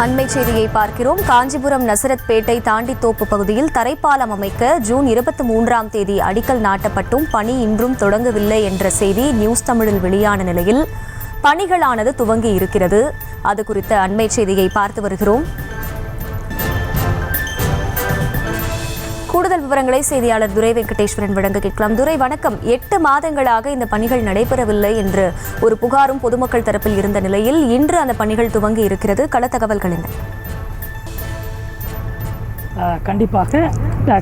அண்மை செய்தியை பார்க்கிறோம். காஞ்சிபுரம் நசரத்பேட்டை தாண்டித்தோப்பு பகுதியில் தரைப்பாலம் அமைக்க ஜூன் 23ஆம் தேதி அடிக்கல் நாட்டப்பட்டும் பணி இன்றும் தொடங்கவில்லை என்ற செய்தி நியூஸ் தமிழில் வெளியான நிலையில் பணிகளானது துவங்கி இருக்கிறது. அது குறித்த அண்மை செய்தியை பார்த்து வருகிறோம். கூடுதல் விவரங்களை செய்தியாளர் துரை வெங்கடேஸ்வரன் வழங்க கேட்கலாம். துரை, வணக்கம். 8 மாதங்களாக இந்த பணிகள் நடைபெறவில்லை என்று ஒரு புகாரும் பொதுமக்கள் தரப்பில் இருந்த நிலையில் இன்று அந்த பணிகள் துவங்கி இருக்கிறது. கள தகவல்கள் என்ன? கண்டிப்பாக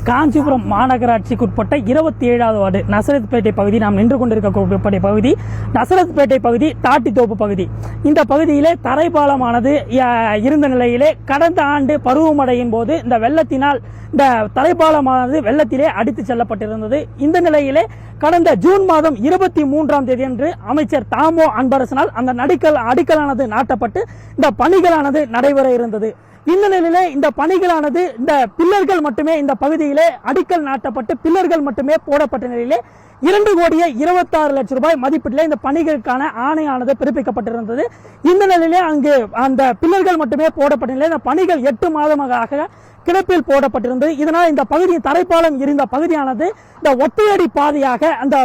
காஞ்சிபுரம் மாநகராட்சிக்குட்பட்ட 27வது வார்டு நசரத்பேட்டை பகுதி நாம் நின்று கொண்டிருக்கக்கூடிய பகுதி நசரத்பேட்டை பகுதி தாட்டித்தோப்பு பகுதி. இந்த பகுதியிலே தரைப்பாலமானது இருந்த நிலையிலே கடந்த ஆண்டு பருவமழையின் போது இந்த வெள்ளத்தினால் இந்த தரைப்பாலமானது வெள்ளத்திலே அடித்து செல்லப்பட்டிருந்தது. இந்த நிலையிலே கடந்த ஜூன் மாதம் 23ஆம் தேதி அன்று அமைச்சர் தாமோ அன்பரசனால் அந்த அடிக்கலானது நாட்டப்பட்டு இந்த பணிகளானது நடைபெற இருந்தது. இந்த நிலையிலே இந்த பணிகளானது இந்த பில்லர்கள் மட்டுமே இந்த பகுதியிலே அடிக்கல் நாட்டப்பட்டு பில்லர்கள் மட்டுமே போடப்பட்ட நிலையிலே 2,26,00,000 ரூபாய் மதிப்பீட்டிலே இந்த பணிகளுக்கான ஆணையானது பிறப்பிக்கப்பட்டிருந்தது. இந்த நிலையிலே அங்கு அந்த பில்லர்கள் மட்டுமே போடப்பட்ட நிலையில் இந்த பணிகள் 8 மாதமாக கிடப்பில் போடப்பட்டிருந்தது. இதனால் இந்த பகுதி தரைப்பாலம் இருந்த பகுதியானது இந்த ஒத்தையடி பாதையாக அந்த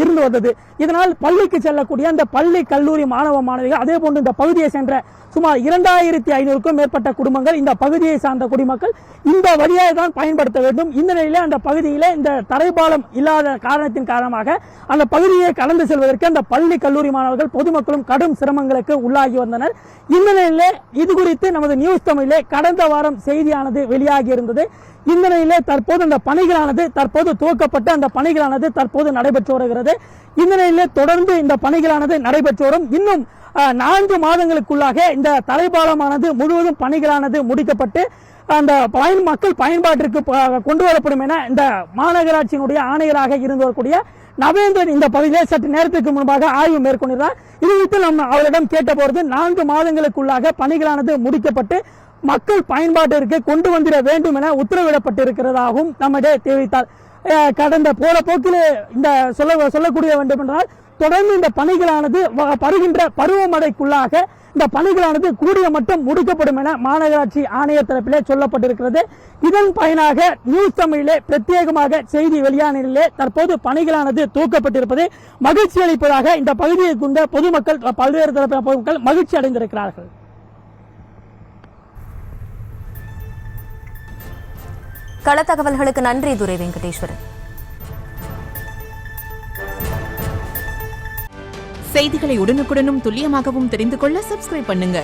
இருந்து வந்தது. இதனால் பள்ளிக்கு செல்லக்கூடிய அந்த பள்ளி கல்லூரி மாணவ மாணவிகள் அதே போன்று இந்த பகுதியை சென்ற சுமார் 2,500க்கும் மேற்பட்ட குடும்பங்கள் இந்த பகுதியை சார்ந்த குடிமக்கள் இந்த வழியாக தான் பயன்படுத்த வேண்டும். இந்த நிலையிலே அந்த பகுதியிலே இந்த தரைப்பாலம் இல்லாத காரணத்தின் காரணமாக அந்த பகுதியை கடந்து செல்வதற்கு அந்த பள்ளி கல்லூரி மாணவர்கள் பொதுமக்களும் கடும் சிரமங்களுக்கு உள்ளாகி வந்தனர். இந்த நிலையிலே இது குறித்து நமது நியூஸ் தமிழிலே கடந்த வாரம் செய்தியானது வெளியாகி இருந்தது. இந்த நிலையிலே தற்போது அந்த பணிகளானது தற்போது துவக்கப்பட்டு அந்த பணிகளானது தற்போது நடைபெற்று வருகிறது. இந்த நிலையிலே தொடர்ந்து இந்த பணிகளானது நடைபெற்று வரும். இன்னும் 4 மாதங்களுக்குள்ளாக இந்த தரைப்பாலமானது முழுவதும் பணிகளானது முடிக்கப்பட்டு அந்த மக்கள் பயன்பாட்டிற்கு கொண்டு வரப்படும் என இந்த மாநகராட்சியினுடைய ஆணையராக இருந்து வரக்கூடிய நவேந்திரன் இந்த பகுதியில் சற்று நேரத்துக்கு முன்பாக ஆய்வு மேற்கொண்டிருந்தார். இது குறித்து நம்ம அவரிடம் கேட்டபோது 4 மாதங்களுக்குள்ளாக பணிகளானது முடிக்கப்பட்டு மக்கள் பயன்பாட்டிற்கு கொண்டு வந்துட வேண்டும் என உத்தரவிடப்பட்டிருக்கிறதாகவும் நம்மிடையே தெரிவித்தார். கடந்த போல போக்கில் இந்த சொல்லக்கூடிய வேண்டும் என்றால் தொடர்ந்து இந்த பணிகளானது வருகின்ற பருவமழைக்குள்ளாக இந்த பணிகளானது கூடிய மட்டும் முடிக்கப்படும் என மாநகராட்சி ஆணையர் தரப்பிலே சொல்லப்பட்டிருக்கிறது. இதன் பயனாக நியூஸ் தமிழிலே பிரத்யேகமாக செய்தி வெளியான நிலையிலே தற்போது பணிகளானது துவக்கப்பட்டிருப்பது மகிழ்ச்சி அளிப்பதாக இந்த பகுதியை கொண்ட பொதுமக்கள் பல்வேறு தரப்பின பொதுமக்கள் மகிழ்ச்சி அடைந்திருக்கிறார்கள். கள தகவல்களுக்கு நன்றி துரை வெங்கடேஸ்வரன். செய்திகளை உடனுக்குடனும் துல்லியமாகவும் தெரிந்து கொள்ள சப்ஸ்கிரைப் பண்ணுங்க.